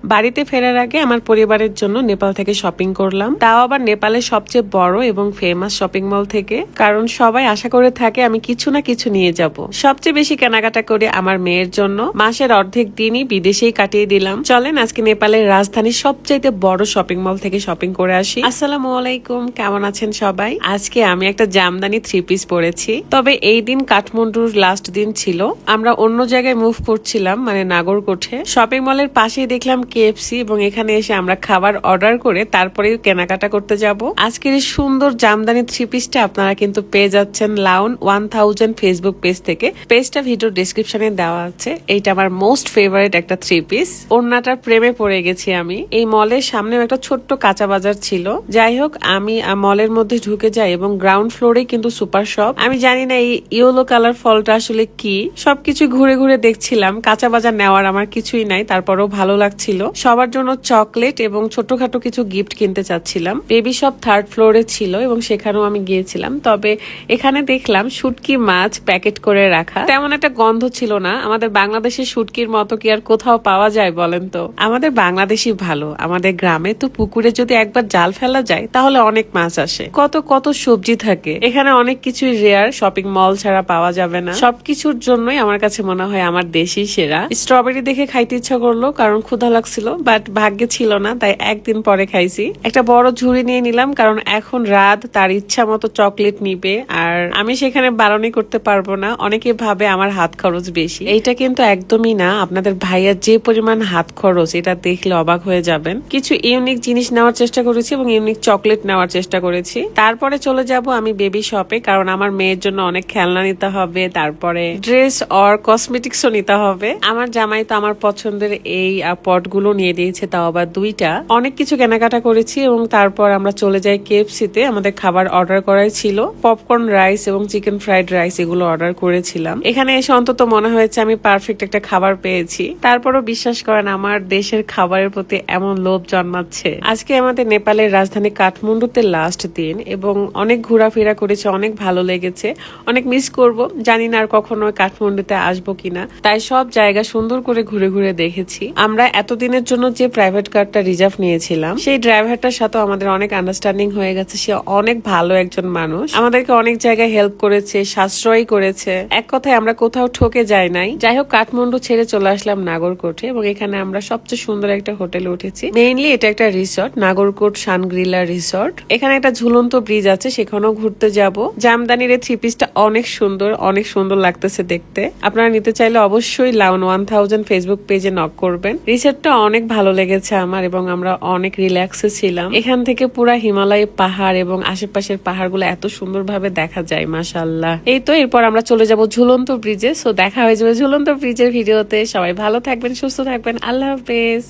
বাড়িতে ফেরার আগে আমার পরিবারের জন্য নেপাল থেকে শপিং করলাম, তাও আবার নেপালের সবচেয়ে বড় এবং ফেমাস শপিং মল থেকে। কারণ সবাই আশা করে থাকে আমি কিছু না কিছু নিয়ে যাব। সবচেয়ে বেশি কেনাকাটা করে আমার মেয়ের জন্য। মাসের অর্ধেক দিনই বিদেশেই কাটিয়ে দিলাম। চলেন আজকে নেপালের রাজধানীর সবচাইতে বড় শপিং মল থেকে শপিং করে আসি। আসসালামু আলাইকুম, কেমন আছেন সবাই? আজকে আমি একটা জামদানি 3 পিস পরেছি। তবে এই দিন কাঠমান্ডুর লাস্ট দিন ছিল, আমরা অন্য জায়গায় মুভ করছিলাম, মানে নাগরকোটে। শপিং মলের পাশেই দেখলাম কেএফসি এবং এখানে এসে আমরা খাবার অর্ডার করে তারপরে কেনাকাটা করতে যাব। আজকের এই সুন্দর জামদানি 3 পিসটা আপনারা কিন্তু পেয়ে যাচ্ছেন লাউন 1000 ফেসবুক পেজ থেকে। পেজটা ভিডিও ডেসক্রিপশনে দেওয়া আছে। এইটা আমার মোস্ট ফেভারিট একটা 3 পিস। ওড়নাটার প্রেমে পড়ে গেছি আমি। এই মলের সামনে একটা ছোট্ট কাঁচা বাজার ছিল। যাই হোক, আমি মলের মধ্যে ঢুকে যাই এবং গ্রাউন্ড ফ্লোরে কিন্তু সুপার শপ। আমি জানি না এই ইয়েলো কালার ফলটা আসলে কি। সবকিছু ঘুরে ঘুরে দেখছিলাম। কাঁচা বাজার নেওয়ার আমার কিছুই নাই, তারপরেও ভালো লাগছিল। সবার জন্য চকলেট এবং ছোটখাটো কিছু গিফট কিনতে চাচ্ছিলাম। বেবি শপ 3rd ফ্লোরে ছিল এবং সেখানেও আমি গিয়েছিলাম। তবে এখানে দেখলাম শুটকি মাছ প্যাকেট করে রাখা। তেমন একটা গন্ধ ছিল না। আমাদের বাংলাদেশের শুটকির মতো কি আর কোথাও পাওয়া যায় বলেন তো? আমাদের বাংলাদেশি ভালো। আমাদের গ্রামে তো পুকুরে যদি একবার জাল ফেলা যায় তাহলে অনেক মাছ আসে। কত কত সবজি থাকে। এখানে অনেক কিছুই রেয়ার, শপিং মল ছাড়া পাওয়া যাবে না। সবকিছুর জন্যই আমার কাছে মনে হয় আমার দেশই সেরা। স্ট্রবেরি দেখে খাইতে ইচ্ছা করলো, কারণ ক্ষুধা লাগছিল, বাট ভাগ্যে ছিল না, তাই একদিন পরে খাইছি। একটা বড় ঝুড়ি নিয়ে নিলাম, কারণ এখন রাত, তার ইচ্ছা মতো চকলেট নিবে, আর আমি সেখানে বারণই করতে পারবো না। অনেকে ভাবে আমার হাত খরচ বেশি, এইটা কিন্তু একদমই না। আপনাদের ভাইয়ার যে পরিমাণ হাত খরচ এটা দেখলে অবাক হয়ে যাবেন। কিছু ইউনিক জিনিস নেওয়ার চেষ্টা করেছি এবং ইউনিক চকলেট নেওয়ার চেষ্টা করেছি। তারপরে চলে যাব আমি বেবি শপে, কারণ আমার মেয়ের জন্য অনেক খেলনা নিতে হবে, তারপরে ড্রেস অর কসমেটিক্সও নিতে হবে। আমার জামাই তো আমার পছন্দের এই পটগুলো নিয়ে দিয়েছে, তাও আবার 2টা। অনেক কিছু কেনাকাটা করেছি এবং তারপর আমরা চলে যাই কেএফসি তে। আমাদের খাবার অর্ডার করাই ছিল, পপকর্ন রাইস এবং চিকেন ফ্রাইড রাইস, এগুলো অর্ডার করেছিলাম। এখানে এসে অন্তত মনে হয়েছে আমি পারফেক্ট একটা খাবার পেয়েছি। তারপরও বিশ্বাস করেন আমার দেশের খাবারের প্রতি এমন লোভ জন্মাচ্ছে। আজকে আমাদের নেপালের রাজধানী কাঠমান্ডুতে লাস্ট দিন এবং অনেক ঘোরাফেরা করেছে, অনেক ভালো লেগেছে, অনেক মিস করব। জানি না আর কখনো কাঠমান্ডুতে আসবো কিনা, তাই সব জায়গা সুন্দর করে ঘুরে ঘুরে দেখেছি। আমরা এতদিনের জন্য যে প্রাইভেট কারটা রিজার্ভ নিয়েছিলাম, সেই ড্রাইভারটার সাথে আমাদের অনেক আন্ডারস্ট্যান্ডিং হয়ে গেছে। সে অনেক ভালো একজন মানুষ, আমাদেরকে অনেক জায়গায় হেল্প করেছে, সাশ্রয় করেছে। এক কথায় আমরা কোথাও ঠকে যাই নাই। যাই হোক, কাঠমান্ডু ছেড়ে চলে আসলাম নাগরকোটে এবং এখানে আমরা সবচেয়ে সুন্দর একটা হোটেলে উঠেছি। মেইনলি এটা একটা রিসর্ট, নাগরকোট শানগ্রিলা রিসর্ট। এখানে একটা ঝুলন্ত ব্রিজ আছে, সেখানেও ঘুরতে যাব। জামদানির এই 3 পিসটা অনেক সুন্দর, অনেক সুন্দর লাগতেছে দেখতে। আপনারা নিতে চাইলে অবশ্যই লাউন 1000 ফেসবুক পেজে নক করবেন। রিসর্টটা অনেক ভালো লেগেছে আমার এবং আমরা অনেক রিল্যাক্সে ছিলাম। এখান থেকে পুরা হিমালয় পাহাড় এবং আশেপাশের পাহাড়গুলো এত সুন্দরভাবে দেখা যায়, মাশাআল্লাহ। এই তো এরপর আমরা চলে যাব ঝুলন্ত ব্রিজে। সো দেখা হয়ে যাবে ঝুলন্ত ব্রিজের ভিডিওতে। সবাই ভালো থাকবেন, সুস্থ থাকবেন। আল্লাহ হাফেজ।